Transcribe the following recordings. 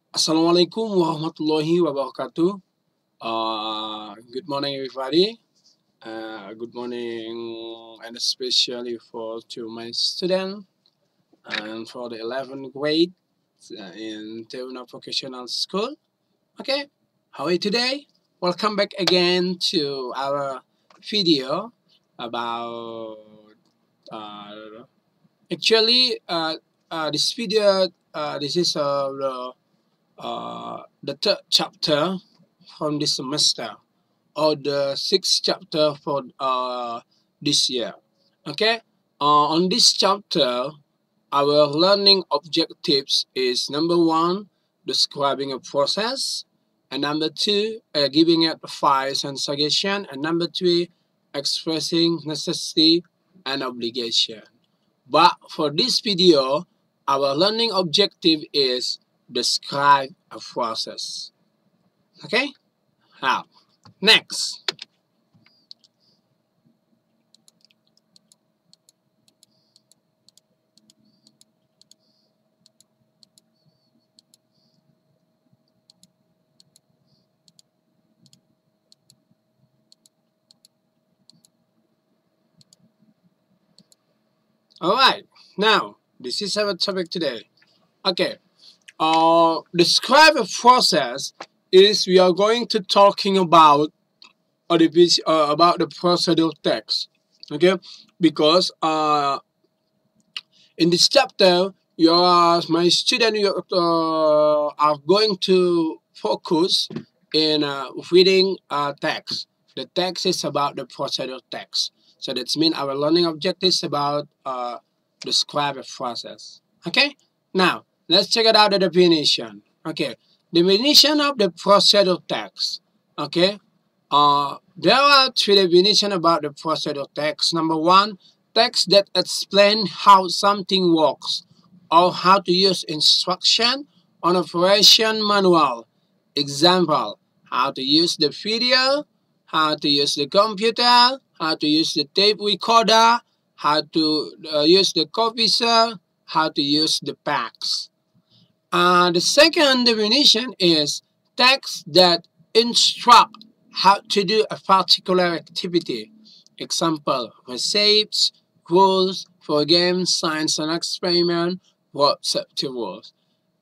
Assalamualaikum warahmatullahi wabarakatuh. Good morning, everybody. Good morning, and especially to my student and for the 11th grade in Teuna Vocational School. Okay, how are you today? Welcome back again to our video about actually this video. This is the third chapter from this semester, or the sixth chapter for this year. Okay, on this chapter, our learning objectives is number one, describing a process, and number two, giving advice and suggestion, and number three, expressing necessity and obligation. But for this video, our learning objective is describe a process. Okay? Now, next. Alright, now, this is our topic today. Okay, describe a process is we are going to talking about the procedural text. Okay, because in this chapter, my student are going to focus in reading text. The text is about the procedural text. So that means our learning objective is about describe a process. Okay? Now, let's check it out the definition. Okay. Definition of the procedural text. Okay. There are three definitions about the procedural text. Number one, text that explain how something works or how to use instruction on operation manual. Example, how to use the video, how to use the computer, how to use the tape recorder, how to use the copier, how to use the packs. The second definition is text that instruct how to do a particular activity. Example, recipes, rules for games, science and experiment, word safety rules.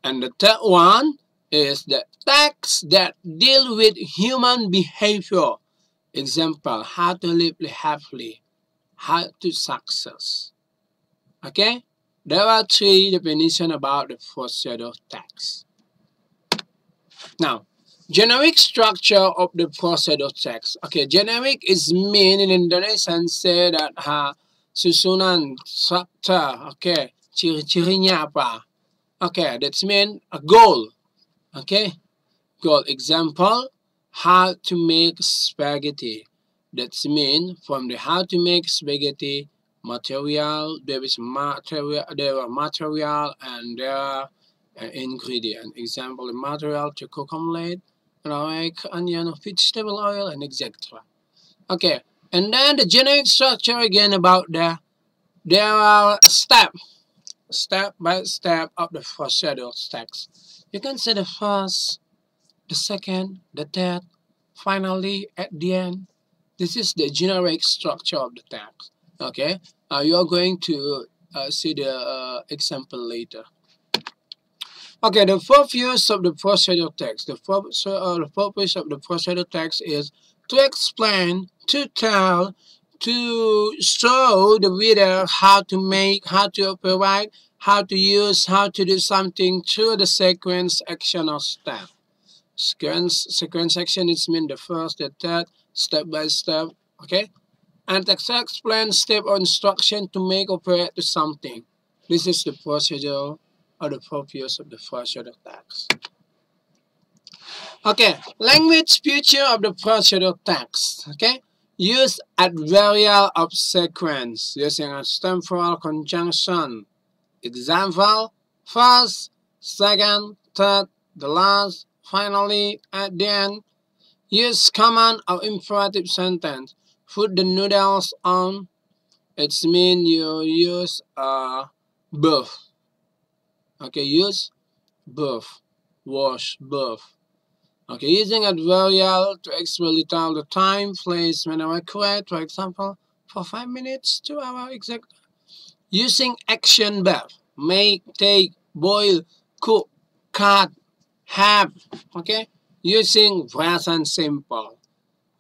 And the third one is the text that deal with human behavior. Example, how to live happily, how to success. Okay? There are three definitions about the procedural text. Now, generic structure of the procedural text. Okay, generic is mean in Indonesian say that susunan structure. Okay, ciri-cirinya apa? Okay, that's mean a goal. Okay, goal. Example, how to make spaghetti. That's mean from the how to make spaghetti material, there are material and there are ingredient. Example, the material to cook omelette, like onion, vegetable oil, and etc. Okay, and then the generic structure again about there are step by step of the procedural text. You can say the first, the second, the third, finally at the end. This is the generic structure of the text. Okay, you are going to see the example later. Okay, the purpose of the procedural text. The purpose of the procedural text is to explain, to tell, to show the reader how to make, how to operate, how to use, how to do something through the sequence action or step. Sequence action is mean the first, the third, step by step. Okay, and text explains step or instruction to make operate to something. This is the procedure or the purpose of the procedural text. Okay, language feature of the procedural text. Okay, use adverbal of sequence using a temporal conjunction. Example, first, second, third, the last, finally, at the end. Use command or imperative sentence. Put the noodles on. It's mean you use both. Okay, use both. was birth. Okay, using adverbial to express the time, place, manner required, for example, for 5 minutes, 2 hours exact. Using action verb, make, take, boil, cook, cut, have. Okay, using present simple.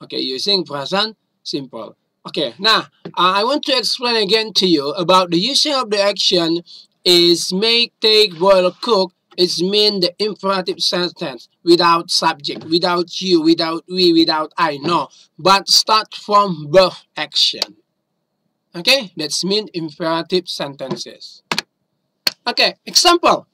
Okay, using present simple. Okay, now I want to explain again to you about the using of the action is make, take, boil, cook. It's mean the imperative sentence without subject, without you, without we, without I. No, but start from verb action. Okay, that's mean imperative sentences. Okay, example.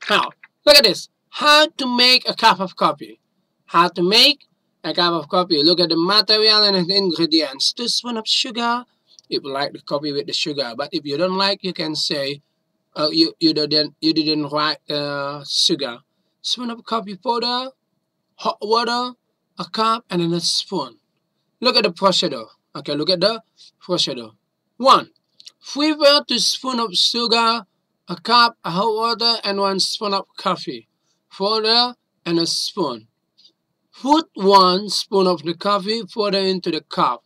Now, look at this. How to make a cup of coffee. How to make a cup of coffee. Look at the material and the ingredients. 2 spoons of sugar. If you like the coffee with the sugar, but if you don't like, you can say you didn't write sugar. Spoon of coffee powder, hot water, a cup, and then a spoon. Look at the procedure. Okay, look at the procedure. 1. Prepare 2 spoons of sugar, a cup, a hot water, and 1 spoon of coffee powder and a spoon. Put 1 spoon of the coffee powder into the cup.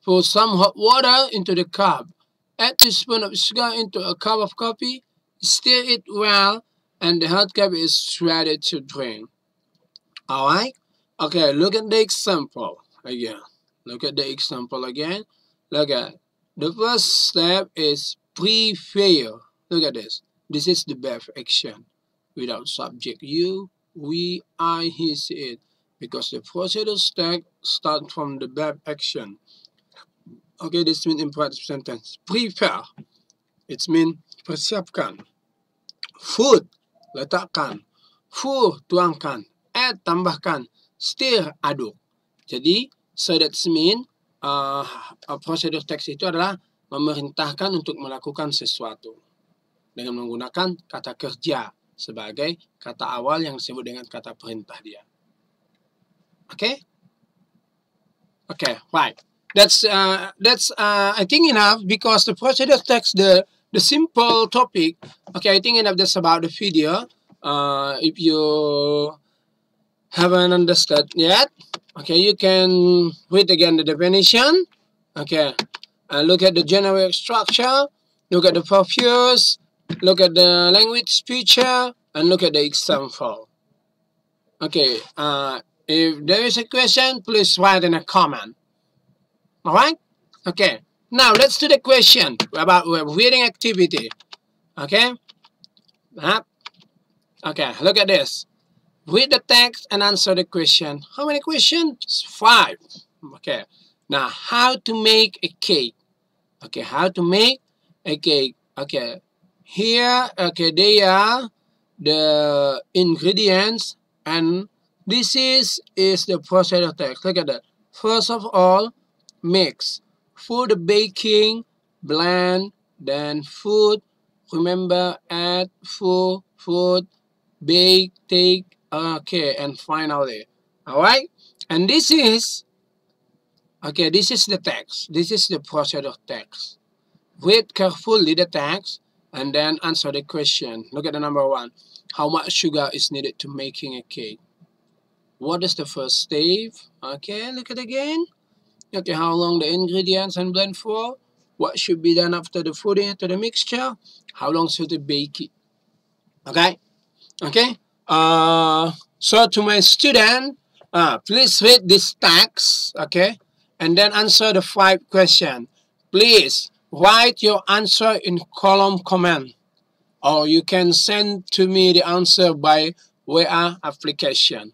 Pour some hot water into the cup. Add 2 spoons of sugar into a cup of coffee. Stir it well, and the hot coffee is ready to drink. Alright? Okay, look at the example again. Look at the example again. Look at the first step is prepare. Look at this. This is the verb action without subject. You, we, I, he, she, it. Because the procedural text starts from the verb action. Okay, this means imperative sentence. Prepare. It means persiapkan. Food, letakkan. Pour, tuangkan. Add, tambahkan. Stir, aduk. Jadi, so that's mean prosedur teks itu adalah memerintahkan untuk melakukan sesuatu dengan menggunakan kata kerja sebagai kata awal yang disebut dengan kata perintah dia. Okay? Okay, right. That's I think enough because the procedural text, the simple topic. Okay, I think enough. That's about the video. If you haven't understood yet, okay, you can read again the definition. Okay, look at the generic structure. Look at the purpose. Look at the language feature, and look at the example. Okay. If there is a question, please write in a comment. Alright? Okay. Now let's do the question about reading activity. Okay? Okay, look at this. Read the text and answer the question. How many questions? 5. Okay. Now, how to make a cake. Okay, how to make a cake. Okay. Here, okay, they are the ingredients and this is the procedural text. Look at that. First of all, mix. For the baking, blend, then food. Remember, add, food, bake, take, okay, and finally. Alright? And this is, okay, this is the text. This is the procedural text. Read carefully the text and then answer the question. Look at the number 1. How much sugar is needed to making a cake? What is the first step? Okay, look at it again. Okay, how long the ingredients and blend for? What should be done after the food into the mixture? How long should it bake it? Okay, okay. So to my student, please read this text, okay, and then answer the 5 questions. Please write your answer in column comment, or you can send to me the answer by WA application.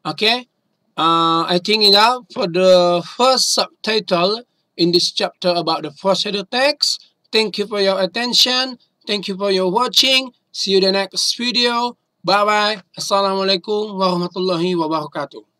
Okay, I think enough for the first subtitle in this chapter about the procedural text. Thank you for your attention. Thank you for your watching. See you in the next video. Bye bye. Assalamualaikum warahmatullahi wabarakatuh.